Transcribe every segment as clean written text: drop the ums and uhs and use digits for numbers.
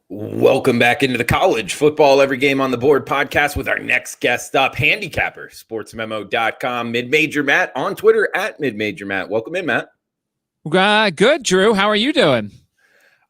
Welcome back into the College Football Every Game on the Board podcast with our next guest up, handicapper, sportsmemo.com, Mid-Major Matt, on Twitter at Mid-Major Matt. Welcome in, Matt. Good, Drew. How are you doing?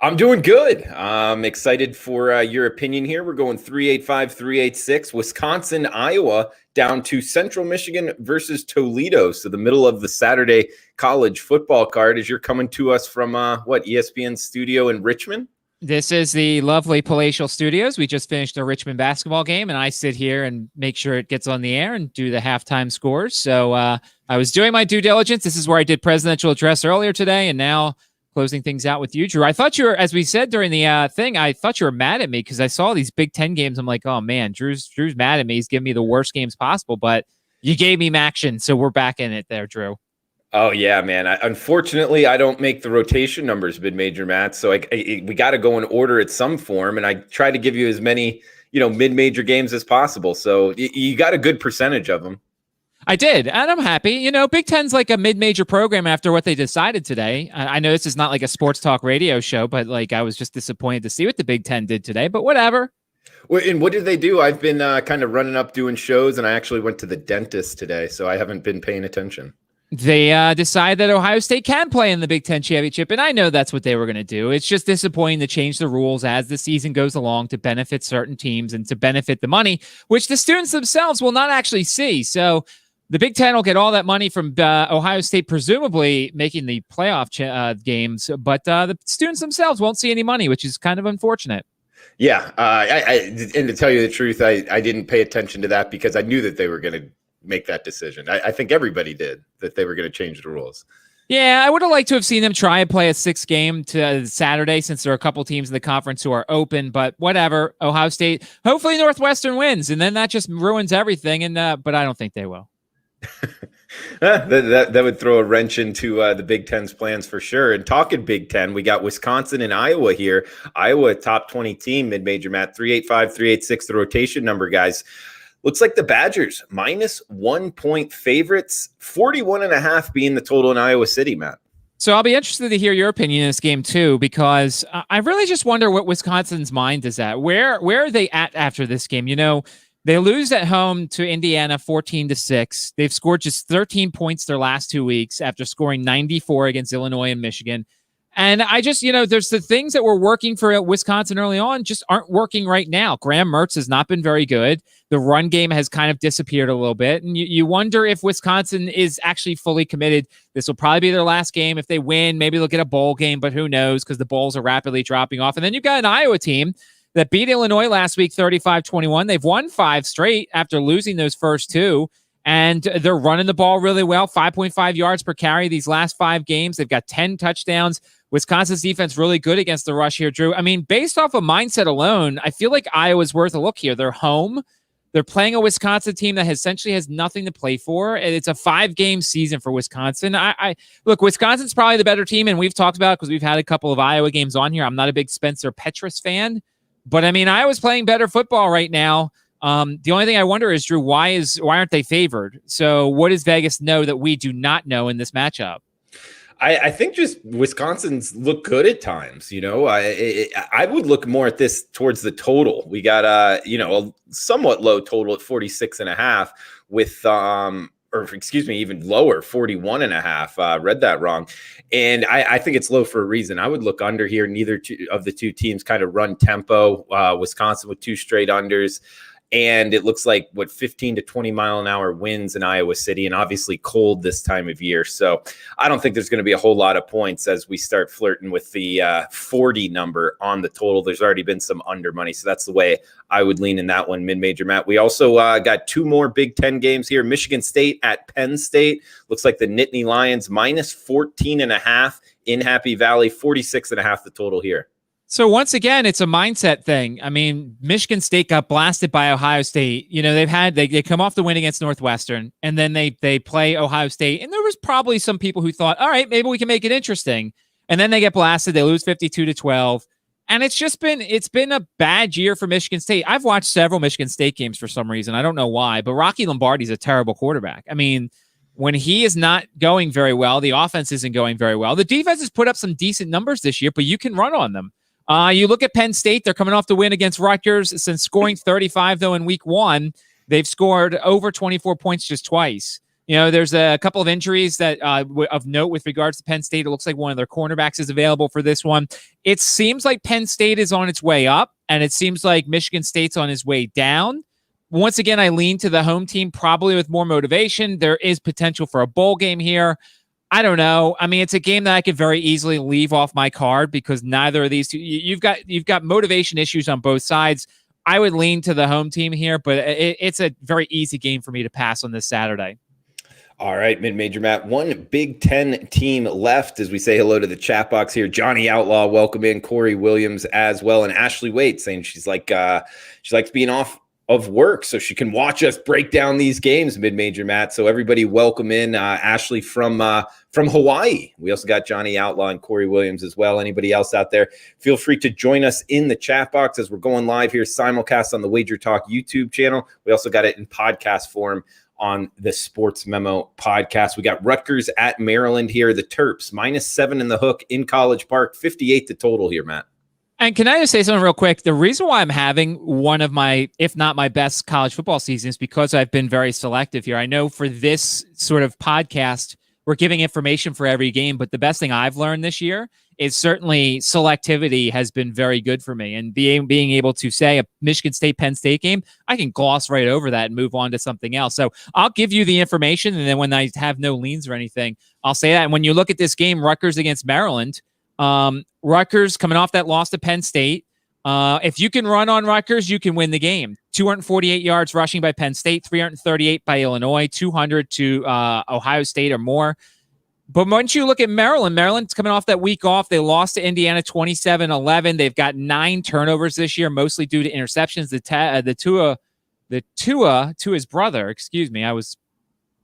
I'm doing good. I'm excited for your opinion here. We're going 385, 386, Wisconsin, Iowa, down to Central Michigan versus Toledo. So the middle of the Saturday college football card as you're coming to us from, ESPN studio in Richmond? This is the lovely Palatial Studios. We just finished a Richmond basketball game, and I sit here and make sure it gets on the air and do the halftime scores. So I was doing my due diligence. This is where I did presidential address earlier today, and now closing things out with you, Drew. I thought you were, as we said during the thing, I thought you were mad at me because I saw these Big Ten games. I'm like, oh, man, Drew's mad at me. He's giving me the worst games possible, but you gave me action, so we're back in it there, Drew. Oh, yeah, man. Unfortunately, I don't make the rotation numbers, mid-major, Matt. So we got to go in order at some form. And I try to give you as many, mid-major games as possible. So you got a good percentage of them. I did, and I'm happy. Big Ten's like a mid-major program after what they decided today. I know this is not like a sports talk radio show, but I was just disappointed to see what the Big Ten did today, but whatever. And what did they do? I've been kind of running up doing shows, and I actually went to the dentist today, so I haven't been paying attention. They decided that Ohio State can play in the Big Ten championship, and I know that's what they were going to do. It's just disappointing to change the rules as the season goes along to benefit certain teams and to benefit the money, which the students themselves will not actually see. So the Big Ten will get all that money from Ohio State, presumably making the playoff games, but the students themselves won't see any money, which is kind of unfortunate. Yeah, and to tell you the truth, I didn't pay attention to that because I knew that they were going to make that decision. I think everybody did, that they were going to change the rules. Yeah, I would have liked to have seen them try and play a 6-game to Saturday since there are a couple teams in the conference who are open, but whatever. Ohio State, hopefully Northwestern wins, and then that just ruins everything, but I don't think they will. that would throw a wrench into the Big Ten's plans for sure. And talking Big Ten, we got Wisconsin and Iowa here. Iowa, top 20 team, mid-major, Matt, 385, 386, the rotation number, guys. Looks like the Badgers minus 1 point favorites, 41.5 being the total in Iowa City, Matt. So I'll be interested to hear your opinion in this game too, because I really just wonder what Wisconsin's mind is at. Where are they at after this game? They lose at home to Indiana 14-6. They've scored just 13 points their last 2 weeks after scoring 94 against Illinois and Michigan. And I just, there's the things that were working for Wisconsin early on just aren't working right now. Graham Mertz has not been very good. The run game has kind of disappeared a little bit. And you wonder if Wisconsin is actually fully committed. This will probably be their last game. If they win, maybe they'll get a bowl game, but who knows, because the bowls are rapidly dropping off. And then you've got an Iowa team that beat Illinois last week 35-21. They've won 5 straight after losing those first 2. And they're running the ball really well, 5.5 yards per carry these last 5 games. They've got 10 touchdowns. Wisconsin's defense really good against the rush here, Drew. I mean, based off of mindset alone, I feel like Iowa's worth a look here. They're home. They're playing a Wisconsin team that essentially has nothing to play for. And it's a 5-game season for Wisconsin. Look, Wisconsin's probably the better team, and we've talked about it because we've had a couple of Iowa games on here. I'm not a big Spencer Petras fan, but I mean, Iowa's playing better football right now. The only thing I wonder is, Drew, why aren't they favored? So what does Vegas know that we do not know in this matchup? I think just Wisconsin's look good at times. I would look more at this towards the total. We got a somewhat low total at 46.5 with even lower, 41.5. Read that wrong. And I think it's low for a reason. I would look under here. Neither of the two teams kind of run tempo. Wisconsin with 2 straight unders. And it looks like 15 to 20 mile an hour winds in Iowa City, and obviously cold this time of year. So I don't think there's going to be a whole lot of points as we start flirting with the 40 number on the total. There's already been some under money. So that's the way I would lean in that one, mid-major, Matt. We also got 2 more Big Ten games here. Michigan State at Penn State. Looks like the Nittany Lions minus 14.5 in Happy Valley, 46.5 the total here. So once again, it's a mindset thing. I mean, Michigan State got blasted by Ohio State. They come off the win against Northwestern, and then they play Ohio State. And there was probably some people who thought, all right, maybe we can make it interesting. And then they get blasted. They lose 52-12. And it's been a bad year for Michigan State. I've watched several Michigan State games for some reason. I don't know why, but Rocky Lombardi's a terrible quarterback. I mean, when he is not going very well, the offense isn't going very well. The defense has put up some decent numbers this year, but you can run on them. You look at Penn State, they're coming off the win against Rutgers. Since scoring 35, though, in week 1, they've scored over 24 points just twice. There's a couple of injuries that of note with regards to Penn State. It looks like one of their cornerbacks is available for this one. It seems like Penn State is on its way up, and it seems like Michigan State's on its way down. Once again, I lean to the home team, probably with more motivation. There is potential for a bowl game here. I don't know. I mean, it's a game that I could very easily leave off my card because neither of these two, you've got motivation issues on both sides. I would lean to the home team here, but it's a very easy game for me to pass on this Saturday. All right, Mid-Major Matt, one Big Ten team left as we say hello to the chat box here. Johnny Outlaw, welcome in. Corey Williams as well. And Ashley Waite saying she likes being off of work so she can watch us break down these games, Mid-Major Matt. So everybody welcome in Ashley from Hawaii. We also got Johnny Outlaw and Corey Williams as well. Anybody else out there, feel free to join us in the chat box as we're going live here, simulcast on the WagerTalk YouTube channel. We also got it in podcast form on the Sports Memo podcast. We got Rutgers at Maryland here. The Terps -7 in the hook in College Park, 58 to total here, Matt. And can I just say something real quick? The reason why I'm having one of my, if not my best college football seasons is because I've been very selective here. I know for this sort of podcast, we're giving information for every game, but the best thing I've learned this year is certainly selectivity has been very good for me. And being able to say a Michigan State, Penn State game, I can gloss right over that and move on to something else. So I'll give you the information. And then when I have no leans or anything, I'll say that. And when you look at this game, Rutgers against Maryland, Rutgers coming off that loss to Penn State. If you can run on Rutgers, you can win the game. 248 yards rushing by Penn State, 338 by Illinois, 200 to Ohio State or more. But once you look at Maryland's coming off that week off. They lost to Indiana 27-11. They've got 9 turnovers this year, mostly due to interceptions. Tua's brother, excuse me, I was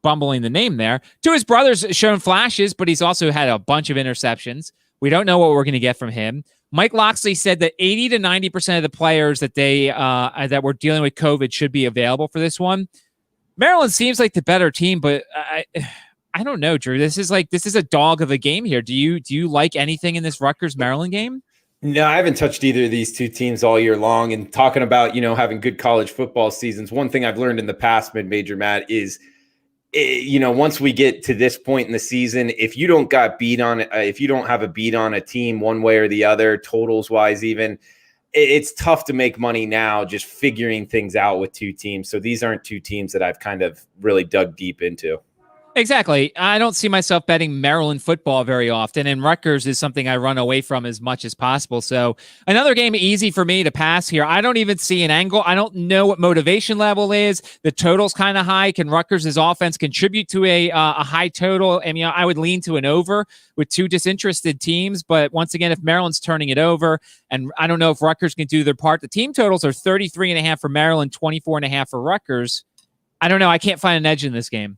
bumbling the name there. Tua's brother's shown flashes, but he's also had a bunch of interceptions. We don't know what we're going to get from him. Mike Loxley said that 80 to 90% of the players that that were dealing with COVID should be available for this one. Maryland seems like the better team, but I don't know, Drew. This is a dog of a game here. Do you like anything in this Rutgers Maryland game? No, I haven't touched either of these two teams all year long. And talking about, having good college football seasons, one thing I've learned in the past, Mid-Major Matt, is once we get to this point in the season, if you don't have a beat on a team one way or the other, totals wise, even, it's tough to make money now just figuring things out with two teams. So these aren't two teams that I've kind of really dug deep into. Exactly. I don't see myself betting Maryland football very often, and Rutgers is something I run away from as much as possible. So another game easy for me to pass here. I don't even see an angle. I don't know what motivation level is. The total's kind of high. Can Rutgers' offense contribute to a high total? I mean, I would lean to an over with two disinterested teams. But once again, if Maryland's turning it over, and I don't know if Rutgers can do their part, the team totals are 33.5 for Maryland, 24.5 for Rutgers. I don't know. I can't find an edge in this game.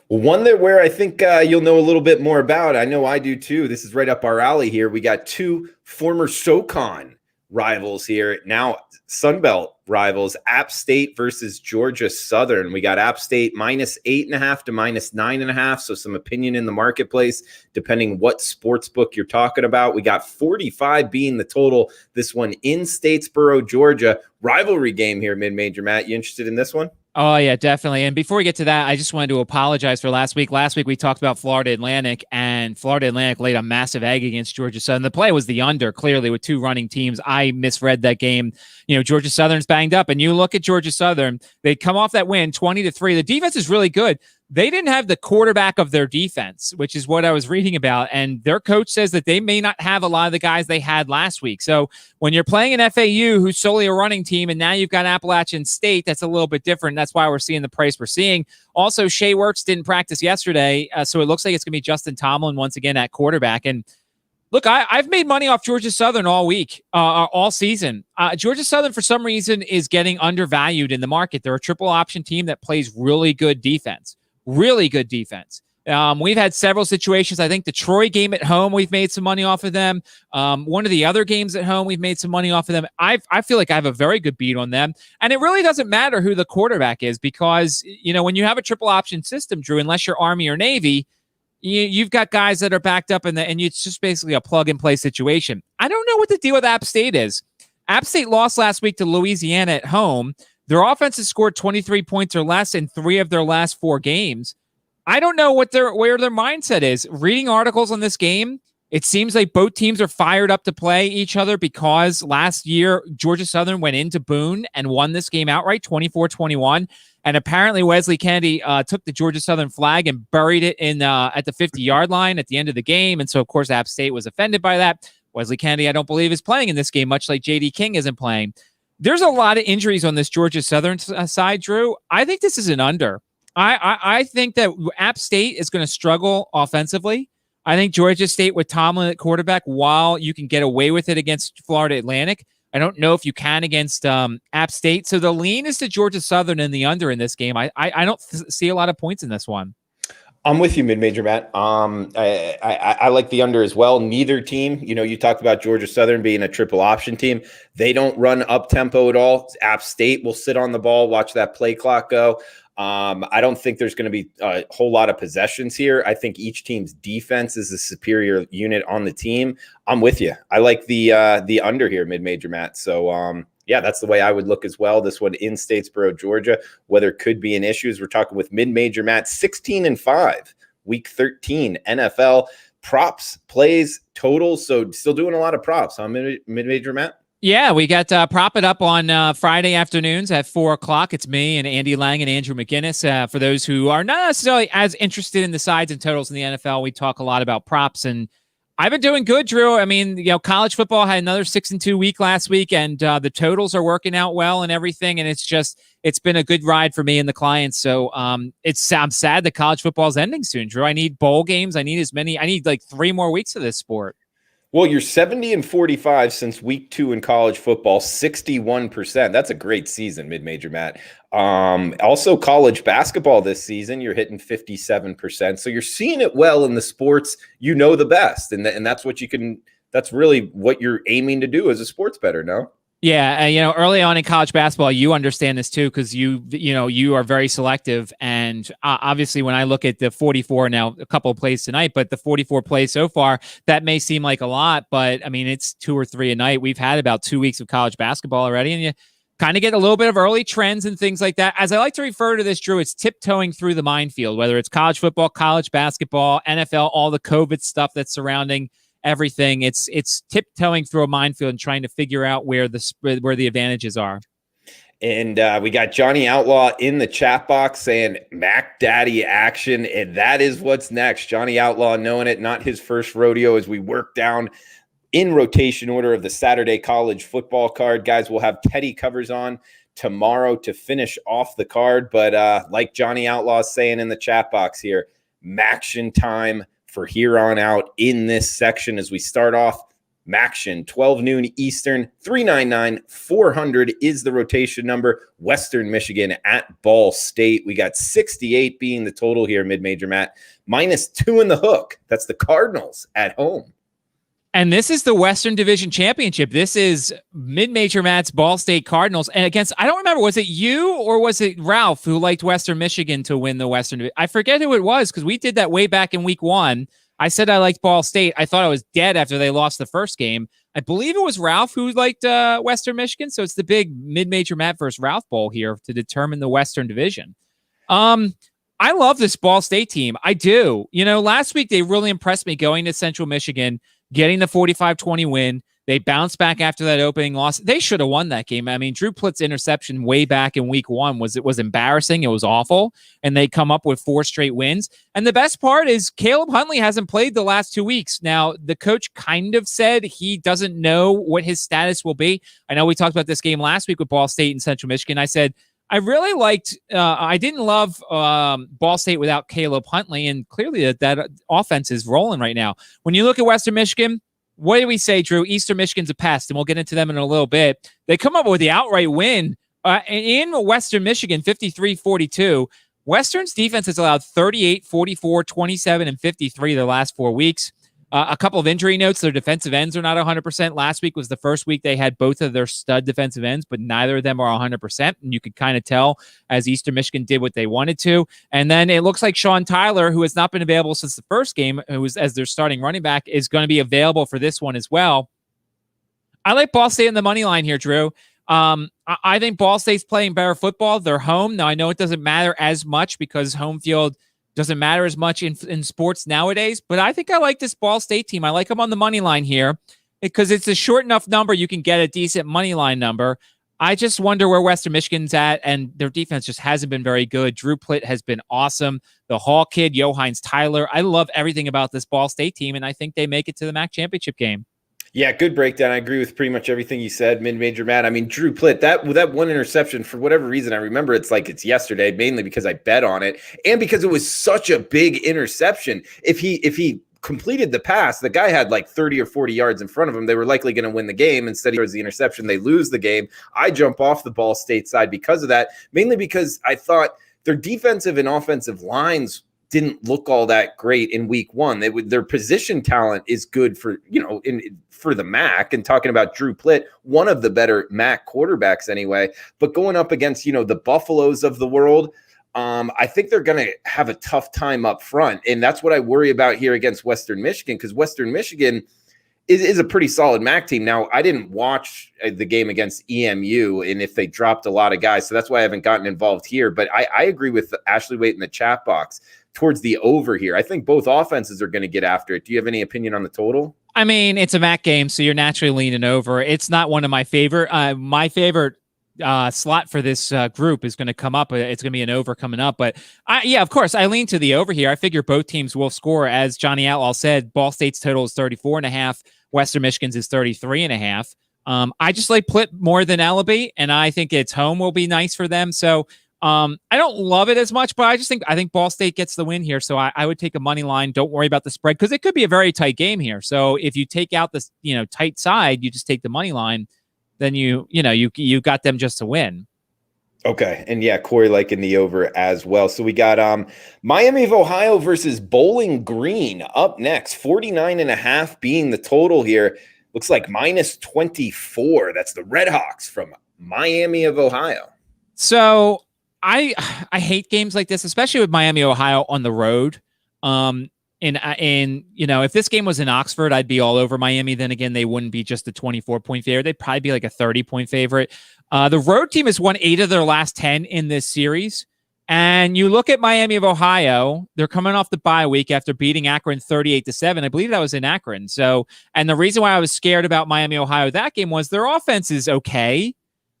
Well, one where I think you'll know a little bit more about. I know I do too. This is right up our alley here. We got two former SoCon rivals here, now Sunbelt rivals, App State versus Georgia Southern. We got App State -8.5 to -9.5. So some opinion in the marketplace, depending what sports book you're talking about. We got 45 being the total. This one in Statesboro, Georgia. Rivalry game here, Mid-Major Matt. You interested in this one? Oh, yeah, definitely. And before we get to that, I just wanted to apologize for last week. Last week, we talked about Florida Atlantic, and Florida Atlantic laid a massive egg against Georgia Southern. The play was the under, clearly, with two running teams. I misread that game. Georgia Southern's banged up, and you look at Georgia Southern, they come off that win 20-3. The defense is really good. They didn't have the quarterback of their defense, which is what I was reading about. And their coach says that they may not have a lot of the guys they had last week. So when you're playing an FAU who's solely a running team, and now you've got Appalachian State, that's a little bit different. That's why we're seeing the price we're seeing. Also, Shea Wertz didn't practice yesterday. So it looks like it's going to be Justin Tomlin once again at quarterback. And look, I've made money off Georgia Southern all week, all season. Georgia Southern, for some reason, is getting undervalued in the market. They're a triple option team that plays really good defense. Really good defense. We've had several situations. I think the Troy game at home, we've made some money off of them. One of the other games at home, we've made some money off of them. I feel like I have a very good beat on them. And it really doesn't matter who the quarterback is because, when you have a triple option system, Drew, unless you're Army or Navy, You've got guys that are backed up and it's just basically a plug and play situation. I don't know what the deal with App State is. App State lost last week to Louisiana at home. Their offense has scored 23 points or less in 3 of their last 4 games. I don't know where their mindset is. Reading articles on this game, it seems like both teams are fired up to play each other because last year Georgia Southern went into Boone and won this game outright, 24-21. And apparently Wesley Kennedy took the Georgia Southern flag and buried it in at the 50-yard line at the end of the game. And so, of course, App State was offended by that. Wesley Kennedy, I don't believe, is playing in this game, much like J.D. King isn't playing. There's a lot of injuries on this Georgia Southern side, Drew. I think this is an under. I think that App State is going to struggle offensively. I think Georgia State with Tomlin at quarterback, while you can get away with it against Florida Atlantic, I don't know if you can against App State. So the lean is to Georgia Southern and the under in this game. I don't see a lot of points in this one. I'm with you, mid-major Matt. I like the under as well. Neither team, you talked about Georgia Southern being a triple option team. They don't run up tempo at all. App State will sit on the ball, watch that play clock go. I don't think there's going to be a whole lot of possessions here. I think each team's defense is a superior unit on the team. I'm with you. I like the under here, mid-major Matt. So, yeah, that's the way I would look as well. This one in Statesboro, Georgia. Weather could be an issue. We're talking with mid-major Matt, 16-5, week 13, NFL props, plays, totals. So still doing a lot of props, huh, mid-major Matt? Yeah, we got Prop It Up on Friday afternoons at 4 o'clock. It's me and Andy Lang and Andrew McGinnis. For those who are not necessarily as interested in the sides and totals in the NFL, we talk a lot about props. And I've been doing good, Drew. I mean, college football had another 6-2 week last week, and the totals are working out well and everything. And it's been a good ride for me and the clients. So I'm sad that college football is ending soon, Drew. I need bowl games. I need like 3 more weeks of this sport. Well, you're 70-45 since week 2 in college football, 61%. That's a great season, mid-major Matt. Also, college basketball this season, you're hitting 57%. So you're seeing it well in the sports the best, and that's what you can. That's really what you're aiming to do as a sports bettor, no? Yeah, early on in college basketball, you understand this too because you are very selective, and obviously when I look at the 44 now, a couple of plays tonight, but the 44 plays so far, that may seem like a lot, but I mean it's 2 or 3 a night. We've had about 2 weeks of college basketball already, and you kind of get a little bit of early trends and things like that. As I like to refer to this, Drew, it's tiptoeing through the minefield, whether it's college football, college basketball, NFL, all the COVID stuff that's surrounding everything. It's tiptoeing through a minefield and trying to figure out where the advantages are. And we got Johnny Outlaw in the chat box saying Mac Daddy action, and that is what's next. Johnny Outlaw knowing it, not his first rodeo as we work down in rotation order of the Saturday college football card. Guys, we'll have Teddy covers on tomorrow to finish off the card. But like Johnny Outlaw is saying in the chat box here, Maction time for here on out in this section as we start off. Maction, 12 noon Eastern, 399-400 is the rotation number. Western Michigan at Ball State. We got 68 being the total here, mid-major Matt. -2 in the hook. That's the Cardinals at home. And this is the Western Division Championship. This is mid-major Matt's Ball State Cardinals. And against, I don't remember, was it you or was it Ralph who liked Western Michigan to win the Western Division? I forget who it was because we did that way back in week 1. I said I liked Ball State. I thought I was dead after they lost the first game. I believe it was Ralph who liked Western Michigan. So it's the big mid-major Matt versus Ralph Bowl here to determine the Western Division. I love this Ball State team. I do. Last week they really impressed me going to Central Michigan, getting the 45-20 win. They bounced back after that opening loss. They should have won that game. I mean, Drew Plitt's interception way back in week 1 was embarrassing. It was awful. And they come up with 4 straight wins. And the best part is Caleb Huntley hasn't played the last 2 weeks. Now, the coach kind of said he doesn't know what his status will be. I know we talked about this game last week with Ball State and Central Michigan. I said, I really liked, I didn't love Ball State without Caleb Huntley, and clearly that offense is rolling right now. When you look at Western Michigan, what do we say, Drew? Eastern Michigan's a pest, and we'll get into them in a little bit. They come up with the outright win in Western Michigan, 53-42. Western's defense has allowed 38, 44, 27, and 53 the last 4 weeks. A couple of injury notes. Their defensive ends are not 100%. Last week was the first week they had both of their stud defensive ends, but neither of them are 100%. And you could kind of tell as Eastern Michigan did what they wanted to. And then it looks like Sean Tyler, who has not been available since the first game, who was as their starting running back, is going to be available for this one as well. I like Ball State in the money line here, Drew. I think Ball State's playing better football. They're home. Now, I know it doesn't matter as much because home field doesn't matter as much in sports nowadays, but I think I like this Ball State team. I like them on the money line here because it's a short enough number you can get a decent money line number. I just wonder where Western Michigan's at, and their defense just hasn't been very good. Drew Plitt has been awesome. The Hall kid, Johannes Tyler. I love everything about this Ball State team, and I think they make it to the MAC championship game. Yeah, good breakdown. I agree with pretty much everything you said, mid-major Matt. I mean, Drew Plitt, that one interception, for whatever reason, I remember it's yesterday, mainly because I bet on it and because it was such a big interception. If he completed the pass, the guy had 30 or 40 yards in front of him. They were likely going to win the game. Instead, he was the interception. They lose the game. I jump off the Ball State side because of that, mainly because I thought their defensive and offensive lines didn't look all that great in week one. Their position talent is good for the MAC, and talking about Drew Plitt, one of the better MAC quarterbacks anyway, but going up against, the Buffaloes of the world, I think they're going to have a tough time up front. And that's what I worry about here against Western Michigan, because Western Michigan is a pretty solid MAC team. Now, I didn't watch the game against EMU and if they dropped a lot of guys, so that's why I haven't gotten involved here. But I agree with Ashley Waite in the chat box towards the over here. I think both offenses are going to get after it. Do you have any opinion on the total? I mean, it's a MAC game, so you're naturally leaning over. It's not one of my favorite. My favorite slot for this group is going to come up. It's going to be an over coming up. But of course, I lean to the over here. I figure both teams will score. As Johnny Outlaw said, Ball State's total is 34.5. Western Michigan's is 33.5. I just like Plitt more than Ellaby, and I think it's home will be nice for them. So I don't love it as much, but I think Ball State gets the win here. So I would take a money line. Don't worry about the spread because it could be a very tight game here. So if you take out this, tight side, you just take the money line, then you got them just to win. Okay. And yeah, Corey liking the over as well. So we got Miami of Ohio versus Bowling Green up next. 49.5 being the total here. Looks like minus 24. That's the Red Hawks from Miami of Ohio. So I hate games like this, especially with Miami, Ohio on the road. And if this game was in Oxford, I'd be all over Miami. Then again, they wouldn't be just a 24-point favorite. They'd probably be like a 30-point favorite. The road team has won 8 of their last 10 in this series. And you look at Miami of Ohio, they're coming off the bye week after beating Akron 38-7. I believe that was in Akron. So, and the reason why I was scared about Miami, Ohio that game was their offense is okay.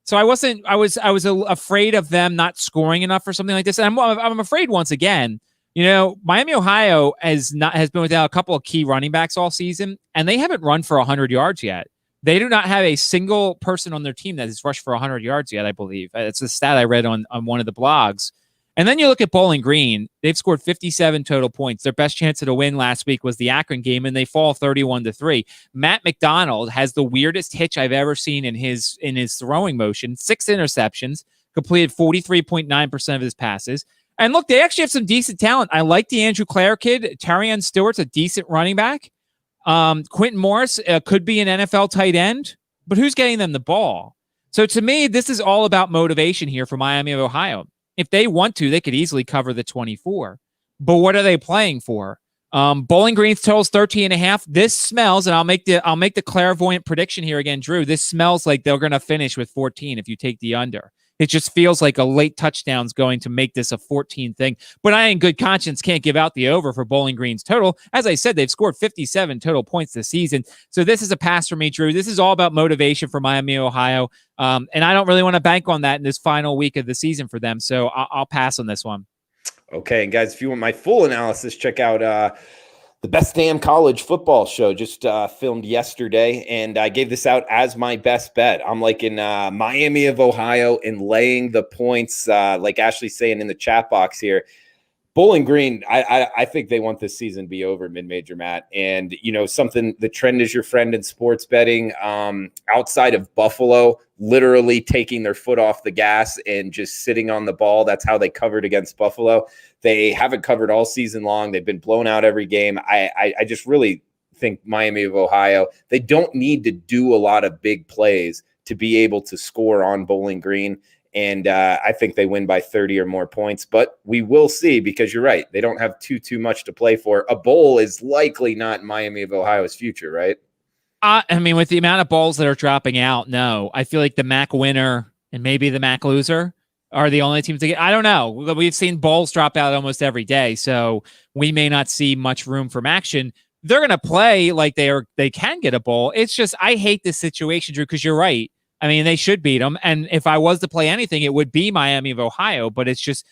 So I was afraid of them not scoring enough for something like this. And I'm afraid once again, Miami, Ohio has been without a couple of key running backs all season, and they haven't run for 100 yards yet. They do not have a single person on their team that has rushed for 100 yards yet, I believe. It's a stat I read on one of the blogs. And then you look at Bowling Green. They've scored 57 total points. Their best chance at a win last week was the Akron game, and they fall 31-3. Matt McDonald has the weirdest hitch I've ever seen in his throwing motion. 6 interceptions, completed 43.9% of his passes. And look, they actually have some decent talent. I like the Andrew Clare kid. Tarian Stewart's a decent running back. Quentin Morris could be an NFL tight end, but who's getting them the ball? So to me, this is all about motivation here for Miami of Ohio. If they want to, they could easily cover the 24. But what are they playing for? Bowling Green's totals 13.5. This smells, and I'll make the clairvoyant prediction here again, Drew. This smells like they're going to finish with 14 if you take the under. It just feels like a late touchdown's going to make this a 14 thing. But I, in good conscience, can't give out the over for Bowling Green's total. As I said, they've scored 57 total points this season. So this is a pass for me, Drew. This is all about motivation for Miami, Ohio. And I don't really want to bank on that in this final week of the season for them. So I'll pass on this one. Okay, and guys, if you want my full analysis, check out the Best Damn College Football Show, just filmed yesterday, and I gave this out as my best bet. I'm liking Miami of Ohio and laying the points, like Ashley's saying in the chat box here. Bowling Green, I think they want this season to be over, mid-major Matt. And, something, the trend is your friend in sports betting. Outside of Buffalo, literally taking their foot off the gas and just sitting on the ball. That's how they covered against Buffalo. They haven't covered all season long. They've been blown out every game. I just really think Miami of Ohio. They don't need to do a lot of big plays to be able to score on Bowling Green. And I think they win by 30 or more points, but we will see, because you're right. They don't have too much to play for. A bowl is likely not Miami of Ohio's future, right? I mean, with the amount of bowls that are dropping out, no. I feel like the MAC winner and maybe the MAC loser are the only teams to get. I don't know. We've seen bowls drop out almost every day, so we may not see much room from action. They're going to play like they can get a bowl. It's just, I hate this situation, Drew, because you're right. I mean, they should beat them. And if I was to play anything, it would be Miami of Ohio. But it's just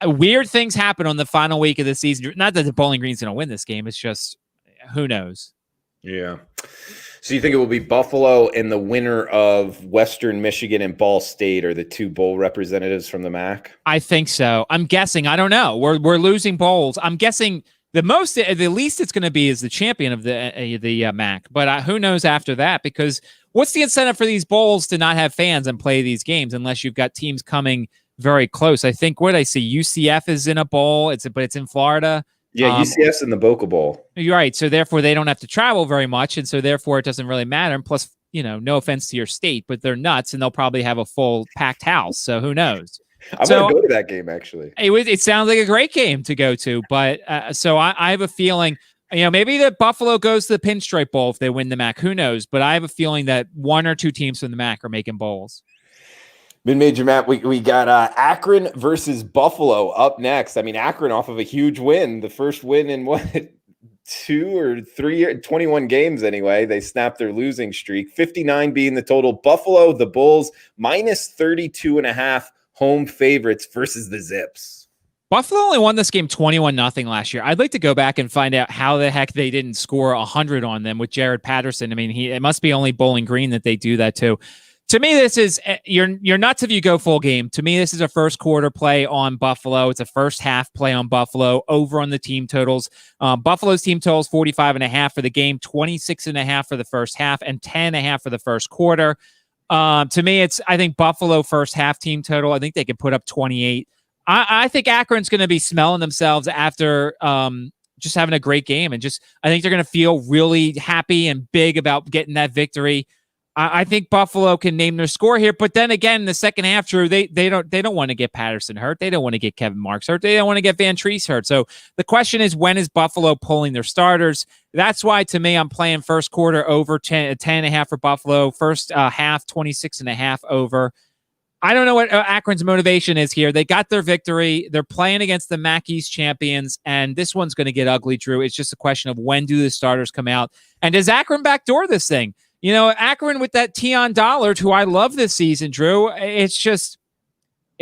weird things happen on the final week of the season. Not that the Bowling Green's going to win this game. It's just, who knows? Yeah. So you think it will be Buffalo and the winner of Western Michigan and Ball State are the two bowl representatives from the MAC? I think so. I'm guessing. I don't know. We're losing bowls. I'm guessing the least it's going to be is the champion of the MAC. But who knows after that? Because what's the incentive for these bowls to not have fans and play these games unless you've got teams coming very close? I think what I see, UCF is in a bowl. But it's in Florida. Yeah, UCF's in the Boca Bowl. You're right. So therefore, they don't have to travel very much, and so therefore, it doesn't really matter. And plus, no offense to your state, but they're nuts, and they'll probably have a full packed house. So who knows? I'm going to go to that game, actually. It sounds like a great game to go to, but so I have a feeling, maybe that Buffalo goes to the Pinstripe Bowl if they win the MAC. Who knows? But I have a feeling that one or two teams from the MAC are making bowls. Mid-major, Matt, we got Akron versus Buffalo up next. I mean, Akron off of a huge win, the first win in 2 or 3 years, 21 games anyway. They snapped their losing streak, 59 being the total. Buffalo, the Bulls, minus 32.5 home favorites versus the Zips. Buffalo only won this game 21-0 last year. I'd like to go back and find out how the heck they didn't score 100 on them with Jared Patterson. I mean, it must be only Bowling Green that they do that to. To me, this is you're nuts if you go full game. To me, this is a first quarter play on Buffalo. It's a first half play on Buffalo over on the team totals. Buffalo's team totals 45.5 for the game, 26.5 for the first half, and 10.5 for the first quarter. To me, I think Buffalo first half team total. I think they could put up 28. I think Akron's going to be smelling themselves after just having a great game, and I think they're going to feel really happy and big about getting that victory. I think Buffalo can name their score here, but then again, in the second half, Drew, they don't want to get Patterson hurt. They don't want to get Kevin Marks hurt. They don't want to get Van Treese hurt. So the question is, when is Buffalo pulling their starters? That's why, to me, I'm playing first quarter over 10.5 for Buffalo. First half, 26.5 over. I don't know what Akron's motivation is here. They got their victory. They're playing against the MAC East champions, and this one's going to get ugly, Drew. It's just a question of when do the starters come out, and does Akron backdoor this thing? Akron with that Tion Dollard, who I love this season, Drew, it's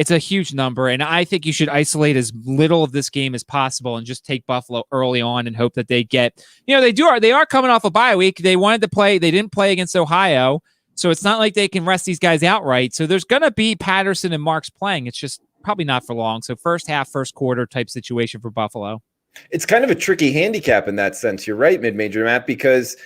a huge number. And I think you should isolate as little of this game as possible and just take Buffalo early on and hope that they get, they are coming off a bye week. They wanted to play. They didn't play against Ohio. So it's not like they can rest these guys outright. So there's going to be Patterson and Marks playing. It's just probably not for long. So first half, first quarter type situation for Buffalo. It's kind of a tricky handicap in that sense. You're right, mid-major, Matt, because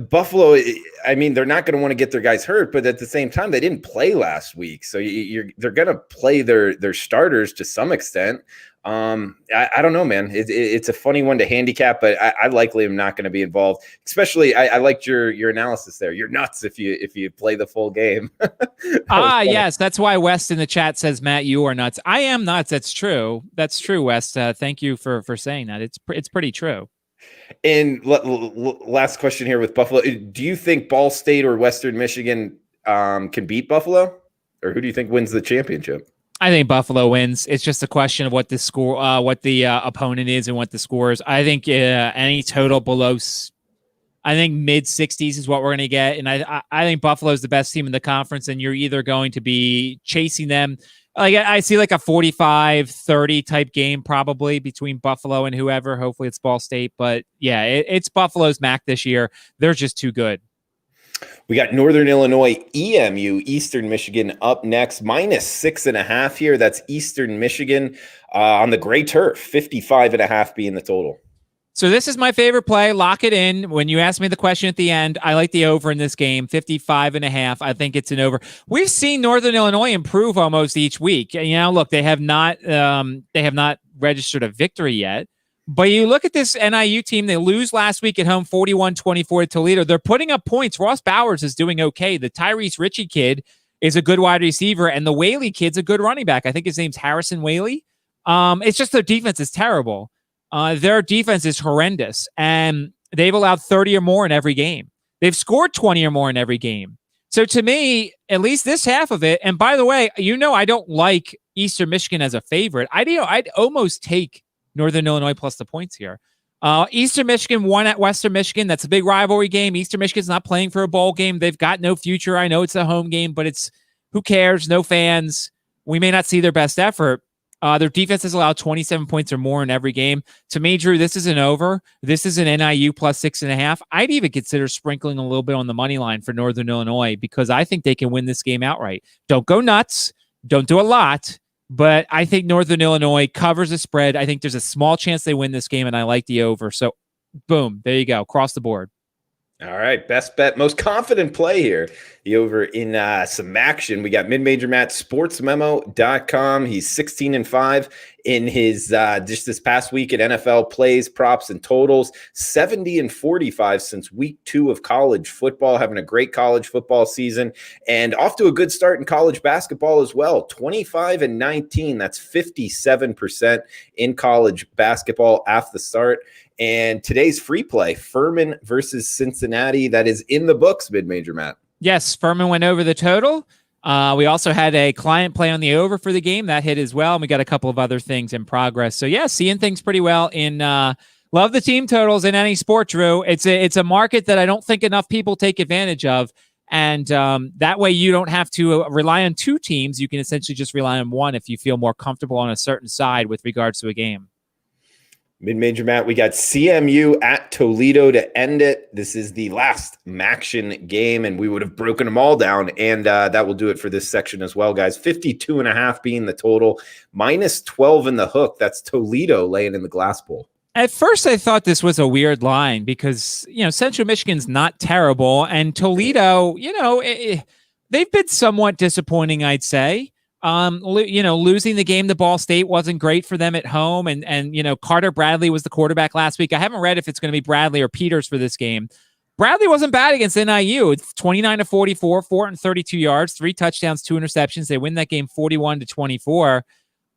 Buffalo, I mean, they're not going to want to get their guys hurt, but at the same time, they didn't play last week. So they're going to play their starters to some extent. I don't know, man. It's a funny one to handicap, but I likely am not going to be involved. Especially, I liked your analysis there. You're nuts if you play the full game. Yes, that's why West in the chat says, Matt, you are nuts. I am nuts. That's true. That's true, West. Thank you for saying that. It's pretty true. And last question here with Buffalo. Do you think Ball State or Western Michigan can beat Buffalo? Or who do you think wins the championship? I think Buffalo wins. It's just a question of what the score, what the opponent is and what the score is. I think any total below, I think mid-60s is what we're going to get. And I think Buffalo is the best team in the conference, and you're either going to be chasing them. Like I see like a 45-30 type game probably between Buffalo and whoever. Hopefully it's Ball State. But yeah, it's Buffalo's MAC this year. They're just too good. We got Northern Illinois, EMU, Eastern Michigan up next, -6.5 here. That's Eastern Michigan on the gray turf, 55.5 being the total. So this is my favorite play. Lock it in. When you ask me the question at the end, I like the over in this game, 55.5. I think it's an over. We've seen Northern Illinois improve almost each week. Look, they have not registered a victory yet, But you look at this NIU team, they lose last week at home 41-24 to Toledo. They're putting up points. Ross Bowers is doing okay. The Tyrese Ritchie kid is a good wide receiver, and the Whaley kid's a good running back. I think his name's Harrison Whaley. It's just their defense is terrible. Their defense is horrendous, and they've allowed 30 or more in every game. They've scored 20 or more in every game. So to me, at least this half of it, and by the way, I don't like Eastern Michigan as a favorite. I'd almost take Northern Illinois plus the points here. Eastern Michigan won at Western Michigan. That's a big rivalry game. Eastern Michigan's not playing for a bowl game. They've got no future. I know it's a home game, but who cares? No fans. We may not see their best effort. Their defense has allowed 27 points or more in every game. To me, Drew, this is an over. This is an NIU plus 6.5. I'd even consider sprinkling a little bit on the money line for Northern Illinois because I think they can win this game outright. Don't go nuts. Don't do a lot. But I think Northern Illinois covers the spread. I think there's a small chance they win this game, and I like the over. So, boom, there you go, across the board. All right, best bet, most confident play here. The over in some action. We got Mid-Major Matt, sportsmemo.com. He's 16-5 in his just this past week at NFL plays, props, and totals. 70-45 since week 2 of college football, having a great college football season, and off to a good start in college basketball as well. 25-19. That's 57% in college basketball after the start. And today's free play, Furman versus Cincinnati, that is in the books, Mid-Major Matt. Yes, Furman went over the total. We also had a client play on the over for the game. That hit as well. And we got a couple of other things in progress. So, yeah, seeing things pretty well in love the team totals in any sport, Drew. It's a market that I don't think enough people take advantage of. And that way you don't have to rely on two teams. You can essentially just rely on one if you feel more comfortable on a certain side with regards to a game. Mid-Major Matt, we got CMU at Toledo to end it. This is the last Maction game, and we would have broken them all down, and that will do it for this section as well, guys. 52.5 being the total, minus 12 in the hook. That's Toledo laying in the glass bowl. At first, I thought this was a weird line because, Central Michigan's not terrible, and Toledo, they've been somewhat disappointing, I'd say. Losing the game to Ball State wasn't great for them at home. And Carter Bradley was the quarterback last week. I haven't read if it's going to be Bradley or Peters for this game. Bradley wasn't bad against NIU. It's 29-44, 432 yards, 3 touchdowns, 2 interceptions. They win that game 41-24.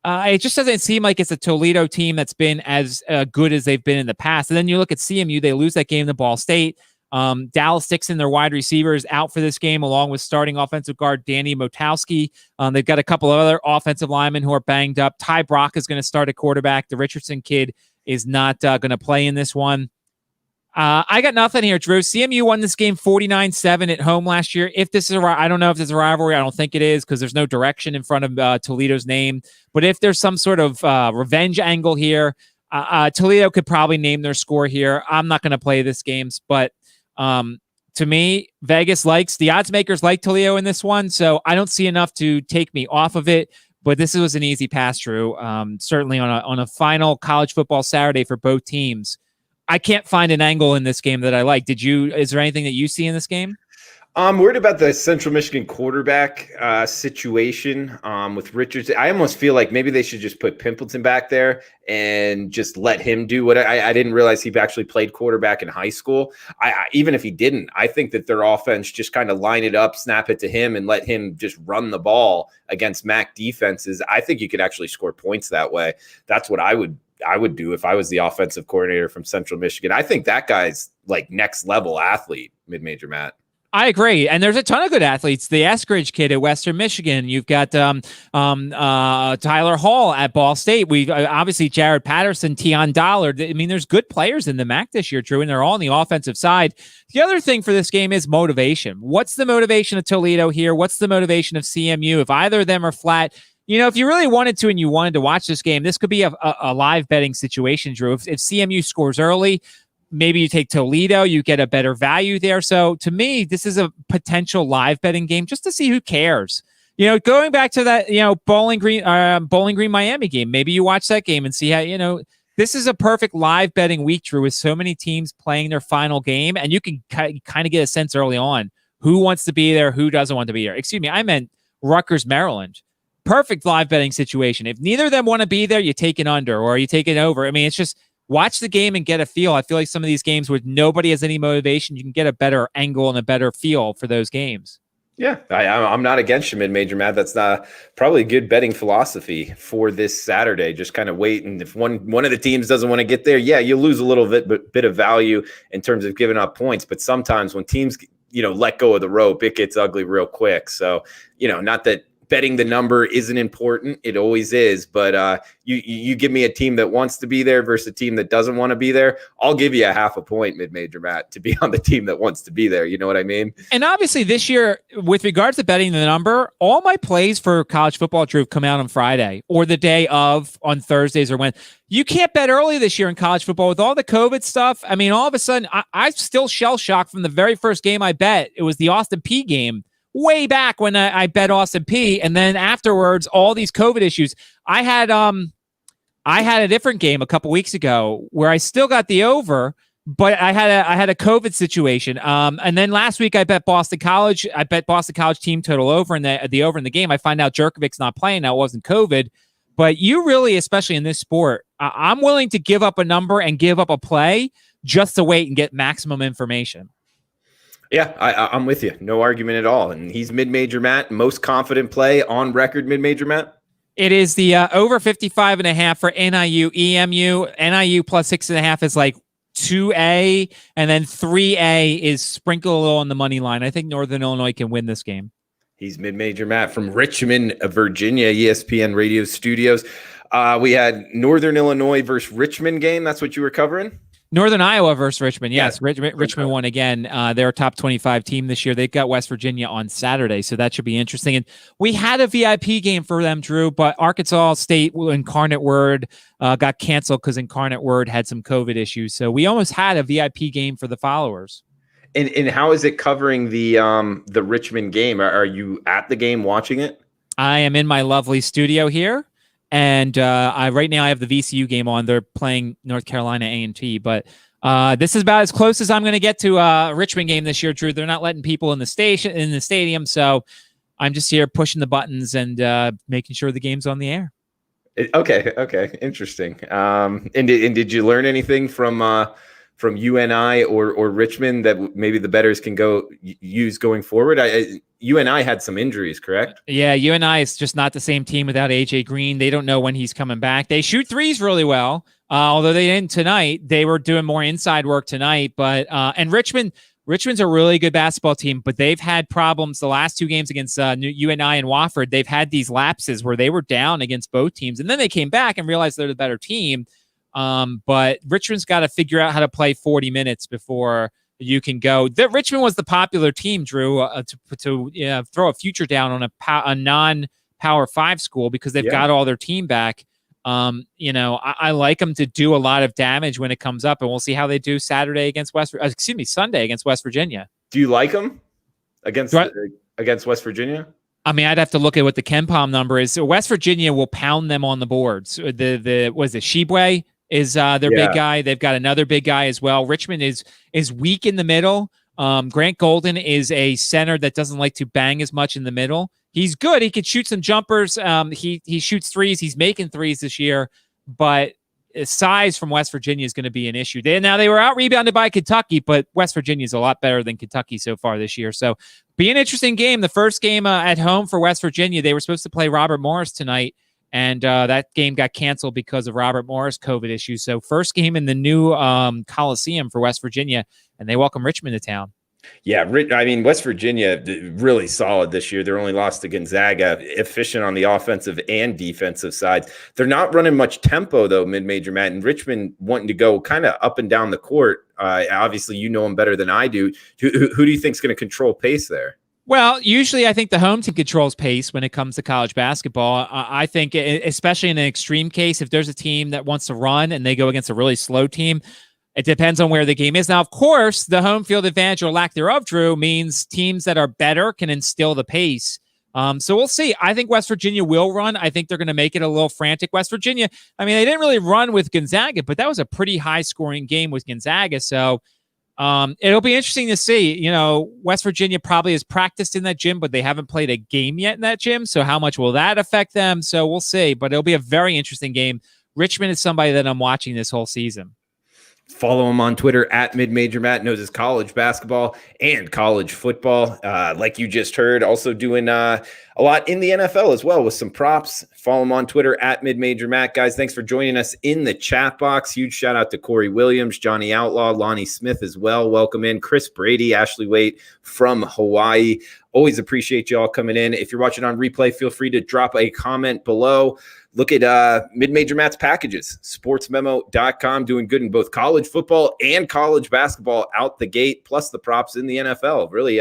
It just doesn't seem like it's a Toledo team that's been as good as they've been in the past. And then you look at CMU, they lose that game to Ball State. Dallas Dixon, their wide receiver, is out for this game, along with starting offensive guard Danny Motowski. They've got a couple of other offensive linemen who are banged up. Ty Brock is going to start at quarterback. The Richardson kid is not going to play in this one. I got nothing here, Drew. CMU won this game 49-7 at home last year. If this is I don't know if this is a rivalry. I don't think it is because there's no direction in front of Toledo's name. But if there's some sort of revenge angle here, Toledo could probably name their score here. I'm not going to play this game, but to me, Vegas the odds makers like Toledo in this one, so I don't see enough to take me off of it. But this was an easy pass through. Certainly on a final college football Saturday for both teams. I can't find an angle in this game that I like. Is there anything that you see in this game? I'm worried about the Central Michigan quarterback situation with Richards. I almost feel like maybe they should just put Pimpleton back there and just let him do what I didn't realize he actually played quarterback in high school. Even if he didn't, I think that their offense just kind of line it up, snap it to him, and let him just run the ball against MAC defenses. I think you could actually score points that way. That's what I would do if I was the offensive coordinator from Central Michigan. I think that guy's like next level athlete, Mid-Major Matt. I agree. And there's a ton of good athletes. The Eskridge kid at Western Michigan. You've got Tyler Hall at Ball State. We've obviously Jared Patterson, Tion Dollard. I mean, there's good players in the MAC this year, Drew, and they're all on the offensive side. The other thing for this game is motivation. What's the motivation of Toledo here? What's the motivation of CMU? If either of them are flat, if you really wanted to and you wanted to watch this game, this could be a live betting situation, Drew. If CMU scores early, maybe you take Toledo, you get a better value there. So to me, this is a potential live betting game just to see who cares. Going back to that, Bowling Green Miami game, maybe you watch that game and see how, this is a perfect live betting week, Drew, with so many teams playing their final game. And you can kind of get a sense early on who wants to be there, who doesn't want to be there. Excuse me, I meant Rutgers, Maryland. Perfect live betting situation. If neither of them want to be there, you take an under or you take it over. I mean, it's just watch the game and get a feel. I feel like some of these games where nobody has any motivation, you can get a better angle and a better feel for those games. Yeah, I'm not against you, mid-major, Matt. That's not probably a good betting philosophy for this Saturday. Just kind of wait, and if one of the teams doesn't want to get there, yeah, you'll lose a little bit of value in terms of giving up points. But sometimes when teams, let go of the rope, it gets ugly real quick. So, not that betting the number isn't important. It always is. But you give me a team that wants to be there versus a team that doesn't want to be there. I'll give you a half a point, mid-major, Matt, to be on the team that wants to be there. You know what I mean? And obviously this year, with regards to betting the number, all my plays for college football, Drew, come out on Friday or the day of on Thursdays or when. You can't bet early this year in college football with all the COVID stuff. I mean, all of a sudden, I'm still shell-shocked from the very first game I bet. It was the Austin Peay game. Way back when I bet Austin Peay, and then afterwards, all these COVID issues. I had a different game a couple weeks ago where I still got the over, but I had a COVID situation. And then last week I bet Boston College. I bet Boston College team total over in the over in the game. I find out Jerkovic's not playing. Now it wasn't COVID, but you really, especially in this sport, I'm willing to give up a number and give up a play just to wait and get maximum information. Yeah, I'm with you. No argument at all. And he's mid-major, Matt. Most confident play on record, mid-major, Matt? It is the over 55.5 for NIU, EMU. NIU plus 6.5 is like 2A, and then 3A is sprinkle a little on the money line. I think Northern Illinois can win this game. He's mid-major, Matt, from Richmond, Virginia, ESPN radio studios. We had Northern Illinois versus Richmond game. That's what you were covering? Northern Iowa versus Richmond. Yes, yeah. Richmond won again. They're a top 25 team this year. They've got West Virginia on Saturday, so that should be interesting. And we had a VIP game for them, Drew, but Arkansas State Incarnate Word got canceled because Incarnate Word had some COVID issues. So we almost had a VIP game for the followers. And how is it covering the Richmond game? Are you at the game watching it? I am in my lovely studio here. And right now I have the VCU game on. They're playing North Carolina A&T, but this is about as close as I'm going to get to a Richmond game this year, Drew. They're not letting people in the stadium, so I'm just here pushing the buttons and making sure the game's on the air. Okay, interesting. And did you learn anything from UNI or Richmond that maybe the bettors can use going forward? UNI had some injuries, correct? Yeah, UNI is just not the same team without AJ Green. They don't know when he's coming back. They shoot threes really well, although they didn't tonight. They were doing more inside work tonight. But and Richmond's a really good basketball team, but they've had problems the last two games against UNI and Wofford. They've had these lapses where they were down against both teams, and then they came back and realized they're the better team. But Richmond's got to figure out how to play 40 minutes before you can go. Richmond was the popular team, Drew, to throw a future down on a non-Power 5 school because they've got all their team back. I like them to do a lot of damage when it comes up, and we'll see how they do Sunday against West Virginia. Do you like them against West Virginia? I mean, I'd have to look at what the KenPom number is. So West Virginia will pound them on the boards. Shibwe is their big guy. They've got another big guy as well. Richmond is weak in the middle. Grant Golden is a center that doesn't like to bang as much in the middle. He's good. He could shoot some jumpers. He shoots threes. He's making threes this year, but size from West Virginia is going to be an issue. They were out rebounded by Kentucky, but West Virginia is a lot better than Kentucky so far this year. So be an interesting game. The first game at home for West Virginia, they were supposed to play Robert Morris tonight. And that game got canceled because of Robert Morris COVID issues. So first game in the new Coliseum for West Virginia, and they welcome Richmond to town. Yeah, I mean, West Virginia, really solid this year. They're only lost to Gonzaga, efficient on the offensive and defensive sides. They're not running much tempo, though, mid-major, Matt. And Richmond wanting to go kind of up and down the court. Obviously, you know them better than I do. Who do you think is going to control pace there? Well, usually I think the home team controls pace when it comes to college basketball. I think, especially in an extreme case, if there's a team that wants to run and they go against a really slow team, it depends on where the game is. Now, of course, the home field advantage or lack thereof, Drew, means teams that are better can instill the pace. So we'll see. I think West Virginia will run. I think they're going to make it a little frantic. West Virginia, I mean, they didn't really run with Gonzaga, but that was a pretty high-scoring game with Gonzaga. So it'll be interesting to see. You know, West Virginia probably has practiced in that gym, but they haven't played a game yet in that gym. So how much will that affect them? So we'll see. But it'll be a very interesting game. Richmond is somebody that I'm watching this whole season. Follow him on Twitter at MidMajorMatt. Knows his college basketball and college football. Like you just heard, also doing a lot in the NFL as well with some props. Follow him on Twitter at MidMajorMatt. Guys, thanks for joining us in the chat box. Huge shout out to Corey Williams, Johnny Outlaw, Lonnie Smith as well. Welcome in. Chris Brady, Ashley Waite from Hawaii. Always appreciate you all coming in. If you're watching on replay, feel free to drop a comment below. Look at Mid-Major Matt's packages, sportsmemo.com, doing good in both college football and college basketball out the gate, plus the props in the NFL. Really,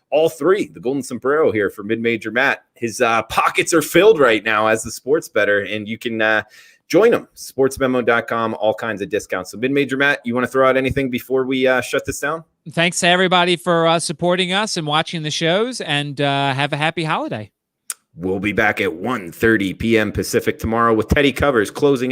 all three, the golden sombrero here for Mid-Major Matt. His pockets are filled right now as the sports bettor, and you can join him, sportsmemo.com, all kinds of discounts. So Mid-Major Matt, you want to throw out anything before we shut this down? Thanks to everybody for supporting us and watching the shows, and have a happy holiday. We'll be back at 1:30 p.m. Pacific tomorrow with Teddy Covers closing out